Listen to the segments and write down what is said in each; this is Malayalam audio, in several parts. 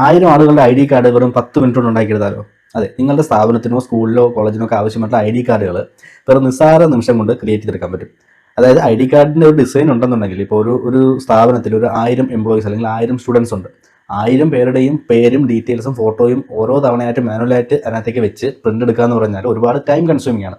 1000 ആളുകളുടെ ഐ ഡി കാർഡ് വെറും 10 മിനിറ്റ് കൊണ്ട് ഉണ്ടാക്കിയെടുത്താലോ? അതെ, നിങ്ങളുടെ സ്ഥാപനത്തിനോ സ്കൂളിലോ കോളേജിനോ ഒക്കെ ആവശ്യമായിട്ടുള്ള ഐ ഡി കാർഡുകൾ വെറും നിസ്സാര നിമിഷം കൊണ്ട് ക്രിയേറ്റ് ചെയ്തെടുക്കാൻ പറ്റും. അതായത് ഐ ഡി കാർഡിൻ്റെ ഒരു ഡിസൈൻ ഉണ്ടെന്നുണ്ടെങ്കിൽ, ഇപ്പോൾ ഒരു സ്ഥാപനത്തിൽ ഒരു 1000 എംപ്ലോയീസ് അല്ലെങ്കിൽ 1000 സ്റ്റുഡൻസ് ഉണ്ട്. 1000 പേരുടെയും പേരും ഡീറ്റെയിൽസും ഫോട്ടോയും ഓരോ തവണയായിട്ട് മാനുവലായിട്ട് അതിനകത്തേക്ക് വെച്ച് പ്രിന്റ് എടുക്കുക എന്ന് പറഞ്ഞാൽ ഒരുപാട് ടൈം കൺസ്യൂമിംഗ് ആണ്.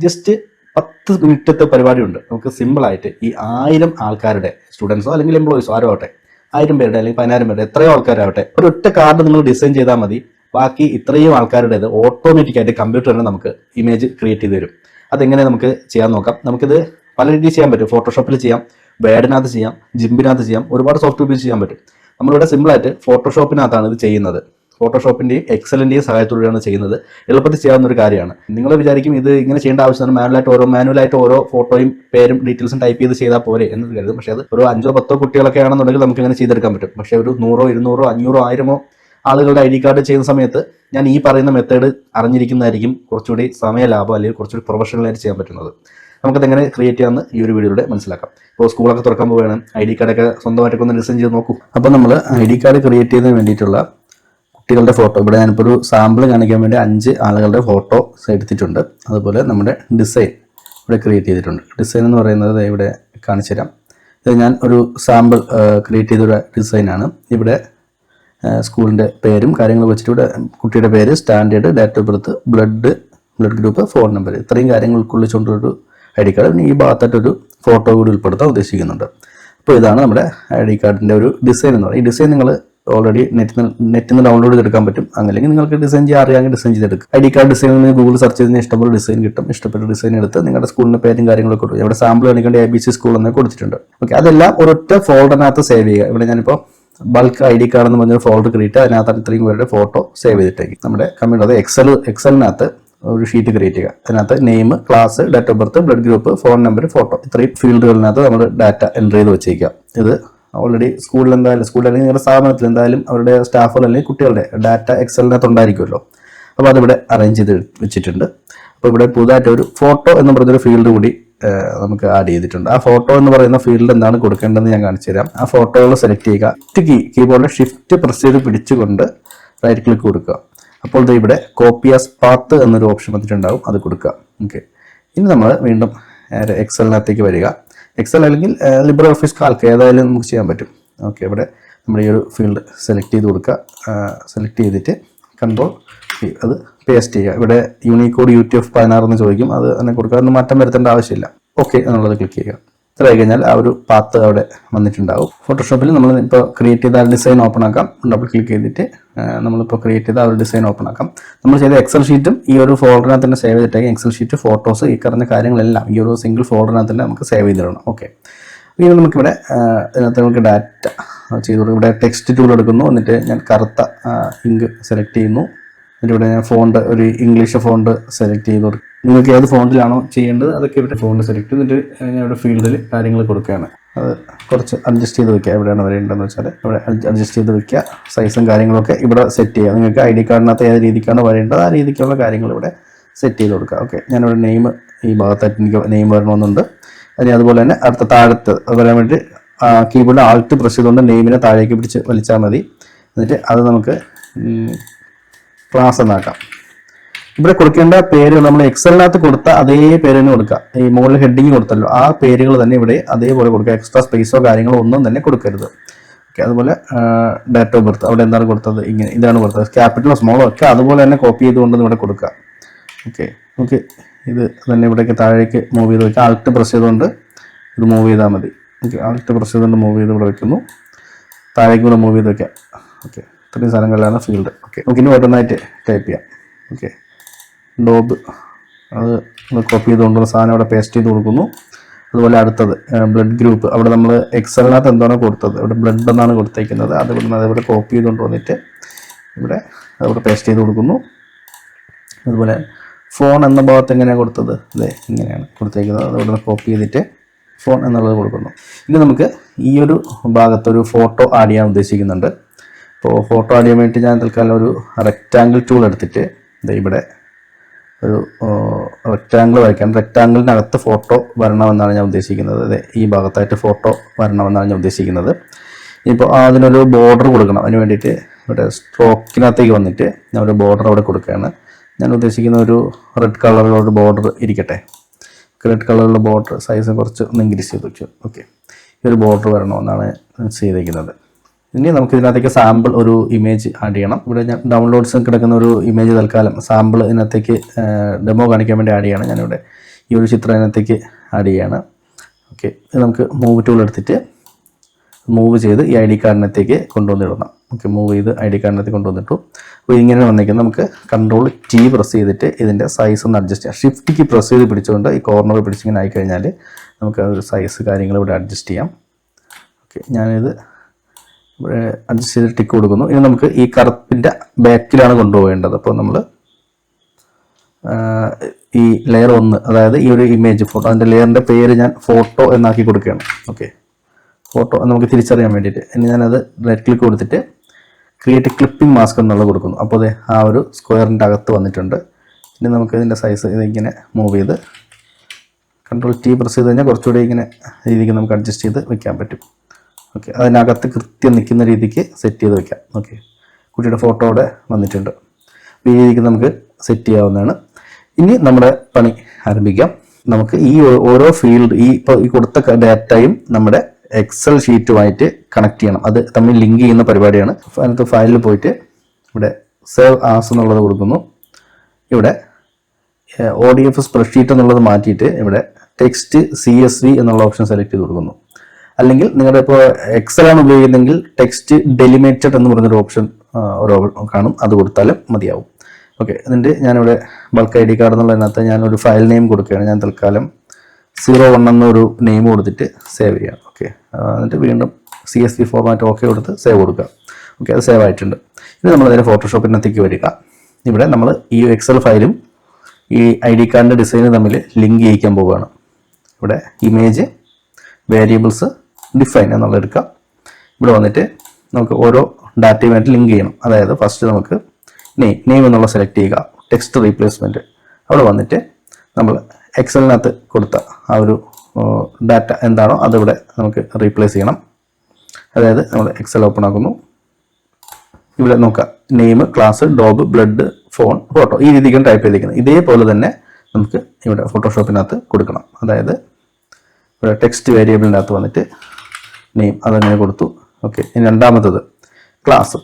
ജസ്റ്റ് 10 മിനിറ്റത്തെ പരിപാടിയുണ്ട്. നമുക്ക് സിമ്പിളായിട്ട് ഈ 1000 ആൾക്കാരുടെ സ്റ്റുഡൻസോ അല്ലെങ്കിൽ എംപ്ലോയീസോ ആരോ ആവട്ടെ, 1000 പേരുടെ അല്ലെങ്കിൽ 10000 പേരുടെ എത്രയോ ആൾക്കാരാവട്ടെ, ഒരൊറ്റ കാർഡ് നിങ്ങൾ ഡിസൈൻ ചെയ്താൽ മതി. ബാക്കി ഇത്രയും ആൾക്കാരുടേത് ഓട്ടോമാറ്റിക്കായിട്ട് കമ്പ്യൂട്ടർ തന്നെ നമുക്ക് ഇമേജ് ക്രിയേറ്റ് ചെയ്ത് തരും. അതെങ്ങനെ നമുക്ക് ചെയ്യാൻ നോക്കാം. നമുക്കിത് പല രീതിയിൽ ചെയ്യാൻ പറ്റും. ഫോട്ടോഷോപ്പിൽ ചെയ്യാം, വേഡിനകത്ത് ചെയ്യാം, ജിംബിനകത്ത് ചെയ്യാം, ഒരുപാട് സോഫ്റ്റ്വെയർ ഉപയോഗിച്ച് ചെയ്യാൻ പറ്റും. നമ്മളിവിടെ സിമ്പിളായിട്ട് ഫോട്ടോഷോപ്പിനകത്താണ് ഇത് ചെയ്യുന്നത്. ഫോട്ടോഷോപ്പിൻ്റെയും എക്സലിൻ്റെയും സഹായത്തോടെയാണ് ചെയ്യുന്നത്. എളുപ്പത്തിൽ ചെയ്യാവുന്ന ഒരു കാര്യമാണ്. നിങ്ങൾ വിചാരിക്കും ഇത് ഇങ്ങനെ ചെയ്യേണ്ട ആവശ്യമാണ്, മാനുവലായിട്ട് ഓരോ ഫോട്ടോയും പേരും ഡീറ്റെയിൽസും ടൈപ്പ് ചെയ്ത് ചെയ്താൽ പോരെ എന്ന് കരുതും. പക്ഷേ അത് ഒരു 5 10 കുട്ടികളൊക്കെ ആണെന്നുണ്ടെങ്കിൽ നമുക്ക് ഇങ്ങനെ ചെയ്തെടുക്കാൻ പറ്റും. പക്ഷേ ഒരു 100 200 500 1000 ആളുകളുടെ ഐ ഡി കാർഡ് ചെയ്യുന്ന സമയത്ത് ഞാൻ ഈ പറയുന്ന മെത്തേഡ് അറിഞ്ഞിരിക്കുന്നതായിരിക്കും കുറച്ചുകൂടി സമയ ലാഭം അല്ലെങ്കിൽ കുറച്ചുകൂടി പ്രൊഫഷണലായിട്ട് ചെയ്യാൻ പറ്റുന്നത്. നമുക്കത് എങ്ങനെ ക്രിയേറ്റ് ചെയ്യാമെന്ന് ഈ ഒരു വീഡിയോയിലൂടെ മനസ്സിലാക്കാം. ഇപ്പോൾ സ്കൂളൊക്കെ തുറക്കാൻ പോവുകയാണ്, ഐ ഡി കാർഡൊക്കെ സ്വന്തമായിട്ടൊക്കെ ഒന്ന് ഡിസൈൻ ചെയ്ത് നോക്കൂ. അപ്പോൾ നമ്മൾ ഐ ഡി കാർഡ് ക്രിയേറ്റ് ചെയ്യുന്നതിന് വേണ്ടിയിട്ടുള്ള കുട്ടികളുടെ ഫോട്ടോ, ഇവിടെ ഞാനിപ്പോൾ ഒരു സാമ്പിൾ കാണിക്കാൻ വേണ്ടി 5 ആളുകളുടെ ഫോട്ടോ എടുത്തിട്ടുണ്ട്. അതുപോലെ നമ്മുടെ ഡിസൈൻ ഇവിടെ ക്രിയേറ്റ് ചെയ്തിട്ടുണ്ട്. ഡിസൈൻ എന്ന് പറയുന്നത് ഇവിടെ കാണിച്ചു തരാം. ഇത് ഞാൻ ഒരു സാമ്പിൾ ക്രിയേറ്റ് ചെയ്തൊരു ഡിസൈനാണ്. ഇവിടെ സ്കൂളിൻ്റെ പേരും കാര്യങ്ങളും വെച്ചിട്ട് ഇവിടെ കുട്ടിയുടെ പേര്, standard, date of birth, blood group, phone number, ഇത്രയും കാര്യങ്ങൾ ഉൾക്കൊള്ളിച്ചുകൊണ്ടൊരു ഐ ഡി കാർഡ്. പിന്നെ ഈ ഭാഗത്തായിട്ടൊരു ഫോട്ടോ കൂടി ഉൾപ്പെടുത്താൻ ഉദ്ദേശിക്കുന്നുണ്ട്. അപ്പോൾ ഇതാണ് നമ്മുടെ ഐ ഡി കാർഡിൻ്റെ ഒരു ഡിസൈൻ എന്ന് പറയുന്നത്. ഈ ഡിസൈൻ നിങ്ങൾ ഓൾറെഡി നെറ്റിൽ നിന്ന് ഡൗൺലോഡ് ചെയ്തെടുക്കാൻ പറ്റും. അല്ലെങ്കിൽ നിങ്ങൾക്ക് ഡിസൈൻ ചെയ്യാൻ അറിയാമെങ്കിൽ ഡിസൈൻ ചെയ്തെടുക്കും. ഐ ഡി കാർഡ് ഡിസൈനിൽ ഗൂഗിൾ സെർച്ച് ചെയ്തതിന് ഇഷ്ടംപോലെ ഡിസൈൻ കിട്ടും. ഇഷ്ടപ്പെട്ട ഡിസൈൻ എടുത്ത് നിങ്ങളുടെ സ്കൂളിൻ്റെ പേരും കാര്യങ്ങളൊക്കെ കൊടുക്കും. ഇവിടെ സാമ്പിൾ കാണിക്കേണ്ട ABC സ്കൂൾ എന്നൊക്കെ കൊടുത്തിട്ടുണ്ട്. ഓക്കെ, അതെല്ലാം ഒരൊറ്റ ഫോൾഡറിനകത്ത് സേവ് ചെയ്യുക. ഇവിടെ ഞാനിപ്പോൾ ബൾക്ക് ഐ ഡി കാർഡ് എന്ന് പറഞ്ഞൊരു ഫോൾഡർ ക്രിയേറ്റ്, അതിനകത്ത് ഇത്രയും പേരുടെ ഫോട്ടോ സേവ് ചെയ്തിട്ടേക്ക് നമ്മുടെ കമ്പ്യൂട്ടർ, അത് എക്സലിനകത്ത് ഒരു ഷീറ്റ് ക്രിയേറ്റ് ചെയ്യുക. അതിനകത്ത് name, class, date of birth, blood group, phone number, photo, ഇത്രയും ഫീൽഡുകളിനകത്ത് നമ്മൾ ഡാറ്റ എൻ്റർ ചെയ്ത് വെച്ചേക്കുക. ഇത് ഓൾറെഡി സ്കൂളിൽ അല്ലെങ്കിൽ നിങ്ങളുടെ സ്ഥാപനത്തിൽ എന്തായാലും അവരുടെ സ്റ്റാഫുകൾ അല്ലെങ്കിൽ കുട്ടികളുടെ ഡാറ്റ എക്സലിനകത്ത് ഉണ്ടായിരിക്കുമല്ലോ. അപ്പോൾ അതിവിടെ അറേഞ്ച് ചെയ്ത് വെച്ചിട്ടുണ്ട്. അപ്പോൾ ഇവിടെ പുതുതായിട്ട് ഒരു ഫോട്ടോ എന്ന് പറഞ്ഞൊരു ഫീൽഡ് കൂടി നമുക്ക് ആഡ് ചെയ്തിട്ടുണ്ട്. ആ ഫോട്ടോ എന്ന് പറയുന്ന ഫീൽഡ് എന്താണ് കൊടുക്കേണ്ടതെന്ന് ഞാൻ കാണിച്ചു തരാം. ആ ഫോട്ടോകൾ സെലക്ട് ചെയ്യുക. കീബോർഡിൽ ഷിഫ്റ്റ് പ്രസ് ചെയ്ത് പിടിച്ചുകൊണ്ട് റൈറ്റ് ക്ലിക്ക് കൊടുക്കുക. അപ്പോൾ ഇവിടെ കോപ്പി ആസ് പാത്ത് എന്നൊരു ഓപ്ഷൻ വന്നിട്ടുണ്ടാവും, അത് കൊടുക്കുക. ഓക്കെ, ഇനി നമ്മൾ വീണ്ടും എക്സലിനകത്തേക്ക് വരിക. എക്സൽ അല്ലെങ്കിൽ ലിബ്രെ ഓഫീസ് കാൽക്ക് ഏതായാലും നമുക്ക് ചെയ്യാൻ പറ്റും. ഓക്കെ, ഇവിടെ നമ്മൾ ഈ ഒരു ഫീൽഡ് സെലക്ട് ചെയ്ത് കൊടുക്കുക. സെലക്ട് ചെയ്തിട്ട് കൺട്രോൾ അത് പേസ്റ്റ് ചെയ്യുക. ഇവിടെ യൂണിക്കോഡ് UTF-16 എന്ന് ചോദിക്കും, അത് തന്നെ കൊടുക്കുക. അതൊന്നും മാറ്റം വരുത്തേണ്ട ആവശ്യമില്ല. ഓക്കെ എന്നുള്ളത് ക്ലിക്ക് ചെയ്യുക. ഇത്ര ആയി കഴിഞ്ഞാൽ ആ ഒരു പാത്ത് അവിടെ വന്നിട്ടുണ്ടാവും. ഫോട്ടോഷോപ്പിൽ നമ്മൾ ഇപ്പോൾ ക്രിയേറ്റ് ചെയ്ത ആ ഡിസൈൻ ഓപ്പൺ ആക്കാം. ഡബിൾ ക്ലിക്ക് ചെയ്തിട്ട് നമ്മളിപ്പോൾ ക്രിയേറ്റ് ചെയ്ത ആ ഒരു ഡിസൈൻ ഓപ്പൺ ആക്കാം. നമ്മൾ ചെയ്ത എക്സൽ ഷീറ്റും ഈ ഒരു ഫോൾഡറിനകത്ത് തന്നെ സേവ് ചെയ്തിട്ടേക്ക്. എക്സൽ ഷീറ്റ്, ഫോട്ടോസ്, ഈ പറഞ്ഞ കാര്യങ്ങളെല്ലാം ഈ ഒരു സിംഗിൾ ഫോൾഡറിനകത്ത് തന്നെ നമുക്ക് സേവ് ചെയ്തിടണം. ഓക്കെ, ഇനി നമുക്കിവിടെ ഇതിനകത്ത് നമുക്ക് ഡാറ്റ ചെയ്തു കൊടുക്കും. ഇവിടെ ടെക്സ്റ്റ് ടൂൾ എടുക്കുന്നു. എന്നിട്ട് ഞാൻ കറുത്ത ഇങ്ക് സെലക്ട് ചെയ്യുന്നു. എന്നിട്ട് ഇവിടെ ഞാൻ ഫോണ്ട് ഒരു ഇംഗ്ലീഷ് ഫോണ്ട് സെലക്ട് ചെയ്ത് കൊടുക്കും. നിങ്ങൾക്ക് ഏത് ഫോണ്ടിലാണോ ചെയ്യേണ്ടത് അതൊക്കെ ഇവിടെ ഫോണ്ട് സെലക്ട് ചെയ്തിട്ട് ഞാൻ ഇവിടെ ഫീൽഡിൽ കാര്യങ്ങൾ കൊടുക്കുകയാണ്. അത് കുറച്ച് അഡ്ജസ്റ്റ് ചെയ്ത് വെക്കുക. എവിടെയാണ് വരേണ്ടതെന്ന് വെച്ചാൽ ഇവിടെ അഡ്ജസ്റ്റ് ചെയ്ത് വെക്കുക. സൈസും കാര്യങ്ങളൊക്കെ ഇവിടെ സെറ്റ് ചെയ്യുക. നിങ്ങൾക്ക് ഐ ഡി കാർഡിനകത്ത് ഏത് രീതിക്കാണ് വരേണ്ടത് ആ രീതിക്കുള്ള കാര്യങ്ങൾ ഇവിടെ സെറ്റ് ചെയ്ത് കൊടുക്കുക. ഓക്കെ, ഞാനിവിടെ നെയിം ഈ ഭാഗത്തായിട്ട് എനിക്ക് നെയിം വരണമെന്നുണ്ട്. അതിന് അതുപോലെ തന്നെ അടുത്ത താഴത്ത് വരാൻ വേണ്ടി കീബോർഡ് ആൾട്ട് പ്രസ് ചെയ്തുകൊണ്ട് നെയിമിനെ താഴേക്ക് പിടിച്ച് വലിച്ചാൽ മതി. എന്നിട്ട് അത് നമുക്ക് ക്ലാസ് എന്നാക്കാം. ഇവിടെ കൊടുക്കേണ്ട പേരുകൾ നമ്മൾ എക്സലിനകത്ത് കൊടുത്ത അതേ പേര് തന്നെ കൊടുക്കുക. ഈ മുകളിൽ ഹെഡിങ് കൊടുത്തല്ലോ ആ പേരുകൾ തന്നെ ഇവിടെ അതേപോലെ കൊടുക്കുക. എക്സ്ട്രാ സ്പേസോ കാര്യങ്ങളോ ഒന്നും തന്നെ കൊടുക്കരുത്. ഓക്കെ, അതുപോലെ ഡേറ്റ് ഓഫ് ബർത്ത് അവിടെ എന്താണ് കൊടുത്തത്, ഇങ്ങനെ ഇതാണ് കൊടുത്തത്. ക്യാപിറ്റലോ സ്മോളോ ഒക്കെ അതുപോലെ തന്നെ കോപ്പി ചെയ്തുകൊണ്ട് ഇവിടെ കൊടുക്കുക. ഓക്കെ, ഇത് തന്നെ ഇവിടേക്ക് താഴേക്ക് മൂവ് ചെയ്ത് വയ്ക്കുക. ആൾട്ട് പ്രസ് ചെയ്തുകൊണ്ട് ഇത് മൂവ് ചെയ്താൽ മതി. ഓക്കെ, ആൾട്ട് പ്രസ് ചെയ്തുകൊണ്ട് മൂവ് ചെയ്ത് ഇവിടെ വയ്ക്കുന്നു. താഴേക്ക് കൂടെ മൂവ് ചെയ്ത് വയ്ക്കുക. ഓക്കെ, ഇത്രയും സ്ഥലങ്ങളിലാണ് ഫീൽഡ്. ഓക്കെ, ഇനി ഓരോന്നായിട്ട് ടൈപ്പ് ചെയ്യാം. ഓക്കെ, ഡോബ് അത് കോപ്പി ചെയ്തുകൊണ്ടുള്ള സാധനം അവിടെ പേസ്റ്റ് ചെയ്ത് കൊടുക്കുന്നു. അതുപോലെ അടുത്തത് ബ്ലഡ് ഗ്രൂപ്പ്, അവിടെ നമ്മൾ എക്സലിനകത്ത് എന്താണോ കൊടുത്തത് ഇവിടെ ബ്ലഡ് എന്നാണ് കൊടുത്തേക്കുന്നത്, അതേപോലെ കോപ്പി ചെയ്തുകൊണ്ട് വന്നിട്ട് ഇവിടെ അവിടെ പേസ്റ്റ് ചെയ്ത് കൊടുക്കുന്നു. അതുപോലെ ഫോൺ എന്ന ഭാഗത്ത് എങ്ങനെയാണ് കൊടുത്തത്, അതെ ഇങ്ങനെയാണ് കൊടുത്തേക്കുന്നത്, അതിവിടെ കോപ്പി ചെയ്തിട്ട് ഫോൺ എന്നുള്ളത് കൊടുക്കുന്നു. ഇനി നമുക്ക് ഈ ഒരു ഭാഗത്തൊരു ഫോട്ടോ ആഡ് ചെയ്യാൻ ഉദ്ദേശിക്കുന്നുണ്ട്. അപ്പോൾ ഫോട്ടോ ആഡ് ചെയ്യാൻ വേണ്ടി ഞാൻ തൽക്കാലം ഒരു റെക്റ്റാങ്കിൾ ടൂൾ എടുത്തിട്ട് ഇവിടെ ഒരു റെക്റ്റാങ്കിൾ വരയ്ക്കാൻ, റെക്റ്റാങ്കിളിനകത്ത് ഫോട്ടോ വരണമെന്നാണ് ഞാൻ ഉദ്ദേശിക്കുന്നത്. അതെ, ഈ ഭാഗത്തായിട്ട് ഫോട്ടോ വരണമെന്നാണ് ഞാൻ ഉദ്ദേശിക്കുന്നത്. ഇപ്പോൾ അതിനൊരു ബോർഡർ കൊടുക്കണം. അതിന് വേണ്ടിയിട്ട് ഇവിടെ സ്ട്രോക്കിനകത്തേക്ക് വന്നിട്ട് ഞാൻ ഒരു ബോർഡർ അവിടെ കൊടുക്കുകയാണ്. ഞാൻ ഉദ്ദേശിക്കുന്ന ഒരു റെഡ് കളറിലുള്ള ഒരു ബോർഡർ ഇരിക്കട്ടെ. റെഡ് കളറിലുള്ള ബോർഡർ സൈസ് കുറച്ച് ഒന്ന് ഇൻക്രീസ് ചെയ്ത് വെച്ചു. ഓക്കെ, ഈ ഒരു ബോർഡർ വരണമെന്നാണ് ചെയ്തിരിക്കുന്നത്. ഇനി നമുക്ക് ഇതിനകത്തേക്ക് സാമ്പിൾ ഒരു ഇമേജ് ആഡ് ചെയ്യണം. ഇവിടെ ഞാൻ ഡൗൺലോഡ്സ് കിടക്കുന്ന ഒരു ഇമേജ് തൽക്കാലം സാമ്പിൾ ഇതിനകത്തേക്ക് ഡെമോ കാണിക്കാൻ വേണ്ടി ആഡ് ചെയ്യണം. ഞാനിവിടെ ഈ ഒരു ചിത്രം ഇതിനകത്തേക്ക് ആഡ് ചെയ്യാണ്. ഓക്കെ, നമുക്ക് മൂവ് ടൂൾ എടുത്തിട്ട് മൂവ് ചെയ്ത് ഈ ID കാർഡിനകത്തേക്ക് കൊണ്ടുവന്നിടണം. ഓക്കെ, മൂവ് ചെയ്ത് ID കാർഡിനകത്തേക്ക് കൊണ്ടുവന്നിട്ടു. അപ്പോൾ ഇങ്ങനെ വന്നിരിക്കുന്നത് നമുക്ക് Ctrl+T പ്രസ് ചെയ്തിട്ട് ഇതിൻ്റെ സൈസ് ഒന്ന് അഡ്ജസ്റ്റ് ചെയ്യാം. ഷിഫ്റ്റ് കീ പ്രസ് ചെയ്ത് പിടിച്ചുകൊണ്ട് ഈ കോർണർ പിടിച്ചിങ്ങനെ ആയിക്കഴിഞ്ഞാൽ നമുക്ക് ആ ഒരു സൈസ് കാര്യങ്ങൾ ഇവിടെ അഡ്ജസ്റ്റ് ചെയ്യാം. ഓക്കെ, ഞാനിത് ഇവിടെ അഡ്ജസ്റ്റ് ചെയ്ത് ടിക്ക് കൊടുക്കുന്നു. ഇനി നമുക്ക് ഈ കറുപ്പിൻ്റെ ബാക്കിലാണ് കൊണ്ടുപോകേണ്ടത്. അപ്പോൾ നമ്മൾ ഈ ലെയർ 1, അതായത് ഈ ഒരു ഇമേജ് ഫോട്ടോ, അതിൻ്റെ ലെയറിൻ്റെ പേര് ഞാൻ ഫോട്ടോ എന്നാക്കി കൊടുക്കുകയാണ്. ഓക്കെ, ഫോട്ടോ നമുക്ക് തിരിച്ചറിയാൻ വേണ്ടിയിട്ട് ഇനി ഞാനത് റൈറ്റ് ക്ലിക്ക് കൊടുത്തിട്ട് ക്രിയേറ്റ് ക്ലിപ്പിംഗ് മാസ്ക് എന്നുള്ളത് കൊടുക്കുന്നു. അപ്പോൾ അതെ ആ ഒരു സ്ക്വയറിൻ്റെ അകത്ത് വന്നിട്ടുണ്ട്. ഇനി നമുക്ക് ഇതിൻ്റെ സൈസ് ഇതിങ്ങനെ മൂവ് ചെയ്ത് Ctrl+T പ്രസ് ചെയ്ത് കഴിഞ്ഞാൽ കുറച്ചുകൂടി ഇങ്ങനെ രീതിക്ക് നമുക്ക് അഡ്ജസ്റ്റ് ചെയ്ത് വെക്കാൻ പറ്റും. ഓക്കെ, അതിനകത്ത് കൃത്യം നിൽക്കുന്ന രീതിക്ക് സെറ്റ് ചെയ്ത് വെക്കാം. ഓക്കെ, കുട്ടിയുടെ ഫോട്ടോ അവിടെ വന്നിട്ടുണ്ട്. ഈ രീതിക്ക് നമുക്ക് സെറ്റ് ചെയ്യാവുന്നതാണ്. ഇനി നമ്മുടെ പണി ആരംഭിക്കാം. നമുക്ക് ഈ ഓരോ ഫീൽഡ് ഈ കൊടുത്ത ഡാറ്റയും നമ്മുടെ എക്സൽ ഷീറ്റുമായിട്ട് കണക്ട് ചെയ്യണം. അത് തമ്മിൽ ലിങ്ക് ചെയ്യുന്ന പരിപാടിയാണ്. അതിനകത്ത് ഫയലിൽ പോയിട്ട് ഇവിടെ സേവ് ആസ് എന്നുള്ളത് കൊടുക്കുന്നു. ഇവിടെ ODF സ്പ്രെഡ്ഷീറ്റ് എന്നുള്ളത് മാറ്റിയിട്ട് ഇവിടെ ടെക്സ്റ്റ് CSV എന്നുള്ള ഓപ്ഷൻ സെലക്ട് ചെയ്ത് കൊടുക്കുന്നു. അല്ലെങ്കിൽ നിങ്ങളുടെ ഇപ്പോൾ എക്സലാണ് ഉപയോഗിക്കുന്നതെങ്കിൽ ടെക്സ്റ്റ് ഡെലിമേറ്റഡ് എന്ന് പറഞ്ഞൊരു ഓപ്ഷൻ കാണും, അത് കൊടുത്താലും മതിയാവും. ഓക്കെ, എന്നിട്ട് ഞാനിവിടെ ബൾക്ക് ID കാർഡ് എന്നുള്ളതിനകത്ത് ഞാനൊരു ഫയൽ നെയിം കൊടുക്കുകയാണ്. ഞാൻ തൽക്കാലം 01 എന്നൊരു നെയിം കൊടുത്തിട്ട് സേവ് ചെയ്യാം. ഓക്കെ, എന്നിട്ട് വീണ്ടും CSV ഫോർമാറ്റ് ഓക്കെ കൊടുത്ത് സേവ് കൊടുക്കുക. ഓക്കെ, അത് സേവ് ആയിട്ടുണ്ട്. ഇനി നമ്മളതിനെ ഫോട്ടോഷോപ്പിനകത്തേക്ക് വരിക. ഇവിടെ നമ്മൾ ഈ എക്സൽ ഫയലും ഈ ID കാർഡിൻ്റെ ഡിസൈനും തമ്മിൽ ലിങ്ക് ചെയ്യിക്കാൻ പോവുകയാണ്. ഇവിടെ ഇമേജ് വേരിയബിൾസ് ഡിഫൈൻ എന്നുള്ളത് എടുക്കുക. ഇവിടെ വന്നിട്ട് നമുക്ക് ഓരോ ഡാറ്റയുമായിട്ട് ലിങ്ക് ചെയ്യണം. അതായത് ഫസ്റ്റ് നമുക്ക് നെയിം എന്നുള്ള സെലക്ട് ചെയ്യുക, ടെക്സ്റ്റ് റീപ്ലേസ്മെൻറ്റ്. അവിടെ വന്നിട്ട് നമ്മൾ എക്സലിനകത്ത് കൊടുത്ത ആ ഒരു ഡാറ്റ എന്താണോ അതിവിടെ നമുക്ക് റീപ്ലേസ് ചെയ്യണം. അതായത് നമ്മൾ എക്സൽ ഓപ്പൺ ആക്കുന്നു. ഇവിടെ നോക്കാം, name, class, DOB, blood, phone, photo, ഈ രീതിക്കാണ് ടൈപ്പ് ചെയ്തിരിക്കുന്നത്. ഇതേപോലെ തന്നെ നമുക്ക് ഇവിടെ ഫോട്ടോഷോപ്പിനകത്ത് കൊടുക്കണം. അതായത് ഇവിടെ ടെക്സ്റ്റ് വേരിയബിളിൻ്റെ അകത്ത് വന്നിട്ട് നെയിം അതങ്ങനെ കൊടുത്തു. ഓക്കെ, ഇനി രണ്ടാമത്തത് ക്ലാസ്.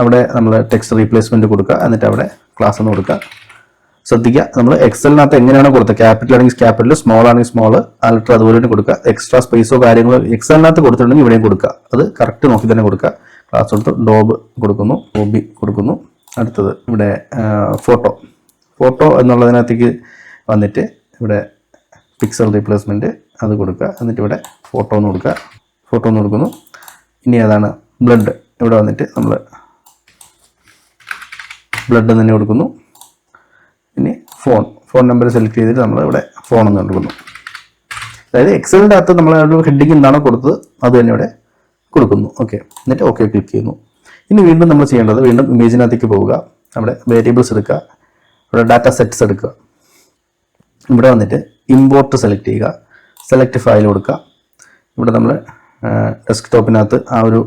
അവിടെ നമ്മൾ ടെക്സ്റ്റ് റീപ്ലേസ്മെൻറ്റ് കൊടുക്കുക, എന്നിട്ട് അവിടെ ക്ലാസ് എന്ന് കൊടുക്കുക. ശ്രദ്ധിക്കുക, നമ്മൾ എക്സലിനകത്ത് എങ്ങനെയാണ് കൊടുത്തത്, ക്യാപിറ്റൽ ആണെങ്കിൽ ക്യാപിറ്റൽ, സ്മോൾ ആണെങ്കിൽ സ്മോൾ, ആ ലെറ്റർ അതുപോലെ തന്നെ കൊടുക്കുക. എക്സ്ട്രാ സ്പേസോ കാര്യങ്ങളോ എക്സലിനകത്ത് കൊടുത്തിട്ടുണ്ടെങ്കിൽ ഇവിടെയും കൊടുക്കുക. അത് കറക്റ്റ് നോക്കി തന്നെ കൊടുക്കുക. ക്ലാസ് കൊടുത്ത് ഡോബ് കൊടുക്കുന്നു, OB കൊടുക്കുന്നു. അടുത്തത് ഇവിടെ ഫോട്ടോ എന്നുള്ളതിനകത്തേക്ക് വന്നിട്ട് ഇവിടെ പിക്സൽ റീപ്ലേസ്മെൻറ്റ് അത് കൊടുക്കുക. എന്നിട്ട് ഇവിടെ ഫോട്ടോ എന്ന് കൊടുക്കുന്നു. ഇനി ഏതാണ് ബ്ലഡ്, ഇവിടെ വന്നിട്ട് നമ്മൾ ബ്ലഡ് തന്നെ കൊടുക്കുന്നു. ഇനി ഫോൺ നമ്പർ സെലക്ട് ചെയ്തിട്ട് നമ്മൾ ഇവിടെ ഫോൺ എന്ന് കൊടുക്കുന്നു. അതായത് എക്സലിൻ്റെ അകത്ത് നമ്മൾ ഹെഡിങ് എന്താണോ കൊടുത്തത് അത് തന്നെ ഇവിടെ കൊടുക്കുന്നു. ഓക്കെ, എന്നിട്ട് ഓക്കെ ക്ലിക്ക് ചെയ്യുന്നു. ഇനി വീണ്ടും നമ്മൾ ചെയ്യേണ്ടത് വീണ്ടും ഇമേജിനകത്തേക്ക് പോവുക. അവിടെ വേരിയബിൾസ് എടുക്കുക, ഇവിടെ ഡാറ്റ സെറ്റ്സ് എടുക്കുക. ഇവിടെ വന്നിട്ട് ഇമ്പോർട്ട് സെലക്ട് ചെയ്യുക, സെലക്ട് ഫയൽ കൊടുക്കുക. ഇവിടെ നമ്മൾ ഡെസ്ക്ടോപ്പിനകത്ത് ആ ഒരു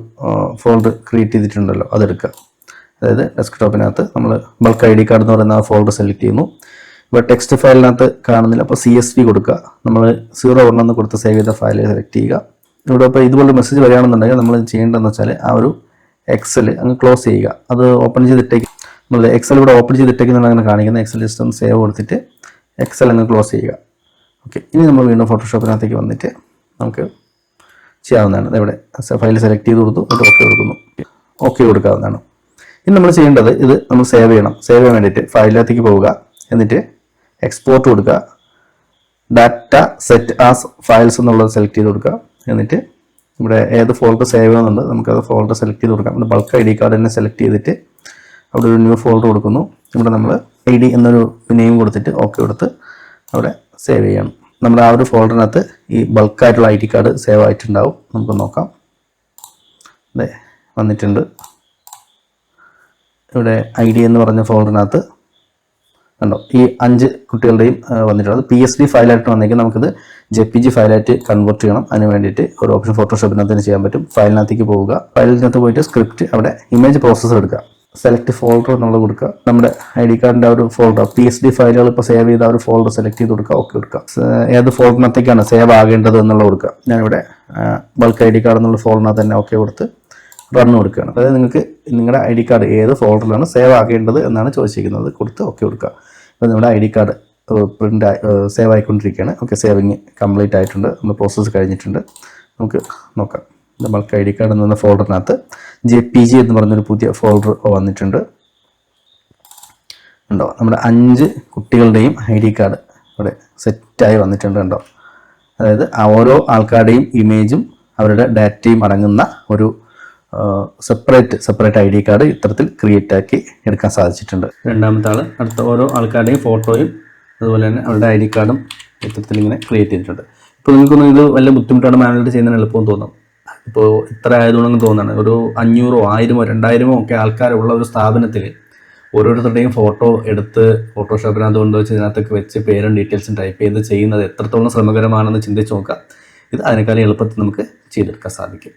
ഫോൾഡർ ക്രിയേറ്റ് ചെയ്തിട്ടുണ്ടല്ലോ അതെടുക്കുക. അതായത് ഡെസ്ക്ടോപ്പിനകത്ത് നമ്മൾ ബൾക്ക് ID കാർഡ് എന്ന് പറയുന്ന ആ ഫോൾഡർ സെലക്ട് ചെയ്യുന്നു. ഇവിടെ ടെക്സ്റ്റ് ഫയലിനകത്ത് കാണുന്നില്ല, അപ്പോൾ CSV കൊടുക്കുക. നമ്മൾ 01 എന്ന് കൊടുത്ത് സേവ് ചെയ്ത ഫയൽ സെലക്ട് ചെയ്യുക. ഇവിടെ ഇപ്പോൾ ഇതുപോലെ മെസ്സേജ് വരികയാണെന്നുണ്ടെങ്കിൽ നമ്മൾ ചെയ്യേണ്ടതെന്ന് വെച്ചാൽ ആ ഒരു എക്സൽ അങ്ങ് ക്ലോസ് ചെയ്യുക. അത് ഓപ്പൺ ചെയ്തിട്ടേക്ക് നമ്മൾ എക്സൽ ഇവിടെ ഓപ്പൺ ചെയ്തിട്ടേക്കെന്നാണ് അങ്ങനെ കാണിക്കുന്നത്. എക്സൽ ജസ്റ്റ് ഒന്ന് സേവ് കൊടുത്തിട്ട് എക്സൽ അങ്ങ് ക്ലോസ് ചെയ്യുക. ഓക്കെ, ഇനി നമ്മൾ വീണ്ടും ഫോട്ടോഷോപ്പിനകത്തേക്ക് വന്നിട്ട് നമുക്ക് ചെയ്യാവുന്നതാണ്. ഇവിടെ ഫയൽ സെലക്ട് ചെയ്ത് കൊടുത്തു, അത് ഓക്കെ കൊടുക്കാവുന്നതാണ്. ഇനി നമ്മൾ ചെയ്യേണ്ടത് ഇത് നമ്മൾ സേവ് ചെയ്യണം. സേവ് ചെയ്യാൻ വേണ്ടിയിട്ട് ഫയലിനകത്തേക്ക് പോവുക, എന്നിട്ട് എക്സ്പോർട്ട് കൊടുക്കുക, ഡാറ്റ സെറ്റ് ആസ് ഫയൽസ് എന്നുള്ളത് സെലക്ട് ചെയ്ത് കൊടുക്കുക. എന്നിട്ട് ഇവിടെ ഏത് ഫോൾഡർ സേവ് ചെയ്യുന്നുണ്ട് നമുക്കത് ഫോൾഡർ സെലക്ട് ചെയ്ത് കൊടുക്കാം. ഇവിടെ ബൾക്ക് ID കാർഡ് തന്നെ സെലക്ട് ചെയ്തിട്ട് അവിടെ ഒരു ന്യൂ ഫോൾഡർ കൊടുക്കുന്നു. ഇവിടെ നമ്മൾ ID എന്നൊരു നെയിം കൊടുത്തിട്ട് ഓക്കെ കൊടുത്ത് അവിടെ സേവ് ചെയ്യണം. നമ്മുടെ ആ ഒരു ഫോൾഡറിനകത്ത് ഈ ബൾക്കായിട്ടുള്ള ID കാർഡ് സേവ് ആയിട്ടുണ്ടാവും. നമുക്ക് നോക്കാം, അതെ വന്നിട്ടുണ്ട്. ഇവിടെ ID എന്ന് പറഞ്ഞ ഫോൾഡറിനകത്ത് കണ്ടോ, ഈ 5 കുട്ടികളുടെയും വന്നിട്ടുള്ളത് PSD ഫയലായിട്ട് വന്നെങ്കിൽ നമുക്കിത് JPG ഫയലായിട്ട് കൺവേർട്ട് ചെയ്യണം. അതിന് വേണ്ടിയിട്ട് ഒരു ഓപ്ഷൻ ഫോട്ടോഷോപ്പിനകത്ത് തന്നെ ചെയ്യാൻ പറ്റും. ഫയലിനകത്തേക്ക് പോവുക, ഫയലിനകത്ത് പോയിട്ട് സ്ക്രിപ്റ്റ്, അവിടെ ഇമേജ് പ്രോസസ്സർ എടുക്കുക, സെലക്ട് ഫോൾഡർ എന്നുള്ളത് കൊടുക്കുക. നമ്മുടെ ID കാർഡിൻ്റെ ആ ഒരു ഫോൾഡർ PSD ഫയലുകൾ ഇപ്പോൾ സേവ് ചെയ്ത ആ ഒരു ഫോൾഡർ സെലക്ട് ചെയ്ത് കൊടുക്കുക, ഓക്കെ കൊടുക്കുക. ഏത് ഫോൾഡറിനകത്തേക്കാണ് സേവ് ആകേണ്ടത് എന്നുള്ളത് കൊടുക്കുക. ഞാനിവിടെ ബൾക്ക് ID കാർഡ് എന്നുള്ള ഫോൾഡറിനകത്ത് തന്നെ ഓക്കെ കൊടുത്ത് റൺ കൊടുക്കുകയാണ്. അതായത് നിങ്ങൾക്ക് നിങ്ങളുടെ ID കാർഡ് ഏത് ഫോൾഡറിലാണ് സേവ് ആകേണ്ടത് എന്നാണ് ചോദിച്ചിരിക്കുന്നത്, കൊടുത്ത് ഓക്കെ കൊടുക്കുക. അപ്പോൾ നമ്മുടെ ID കാർഡ് പ്രിൻ്റ് സേവ് ആയിക്കൊണ്ടിരിക്കുകയാണ്. ഓക്കെ, സേവിങ് കംപ്ലീറ്റ് ആയിട്ടുണ്ട്, നമ്മൾ പ്രോസസ്സ് കഴിഞ്ഞിട്ടുണ്ട്. നമുക്ക് നോക്കാം. ബൾക്ക് ID കാർഡ് എന്ന ഫോൾഡറിനകത്ത് JPG എന്ന് പറഞ്ഞൊരു പുതിയ ഫോൾഡർ വന്നിട്ടുണ്ട്. ഉണ്ടോ, നമ്മുടെ 5 കുട്ടികളുടെയും ID കാർഡ് ഇവിടെ സെറ്റായി വന്നിട്ടുണ്ട്. ഉണ്ടോ, അതായത് ഓരോ ആൾക്കാരുടെയും ഇമേജും അവരുടെ ഡാറ്റയും അടങ്ങുന്ന ഒരു സെപ്പറേറ്റ് ID കാർഡ് ഇത്തരത്തിൽ ക്രിയേറ്റ് ആക്കി എടുക്കാൻ സാധിച്ചിട്ടുണ്ട്. രണ്ടാമത്തെ ആൾ അടുത്ത ഓരോ ആൾക്കാരുടെയും ഫോട്ടോയും അതുപോലെ തന്നെ അവരുടെ ID കാർഡും ഇത്തരത്തിൽ ഇങ്ങനെ ക്രിയേറ്റ് ചെയ്തിട്ടുണ്ട്. ഇപ്പോൾ നിങ്ങൾക്കൊന്നും ഇത് വല്ല ബുദ്ധിമുട്ടാണ് മാനുവലായിട്ട് ചെയ്യുന്നതിന് എളുപ്പം തോന്നും. ഇപ്പോൾ ഇത്ര ആയതുകൊണ്ടെന്ന് തോന്നുന്നത് ഒരു 500, 1000, 2000 ഒക്കെ ആൾക്കാരുള്ള ഒരു സ്ഥാപനത്തിൽ ഓരോരുത്തരുടെയും ഫോട്ടോ എടുത്ത് ഫോട്ടോഷോപ്പിനകത്ത് കൊണ്ടുവച്ച് ഇതിനകത്തൊക്കെ വെച്ച് പേരും ഡീറ്റെയിൽസും ടൈപ്പ് ചെയ്ത് ചെയ്യുന്നത് എത്രത്തോളം ശ്രമകരമാണെന്ന് ചിന്തിച്ച് നോക്കാം. ഇത് അതിനേക്കാളും എളുപ്പത്തിൽ നമുക്ക് ചെയ്തെടുക്കാൻ സാധിക്കും.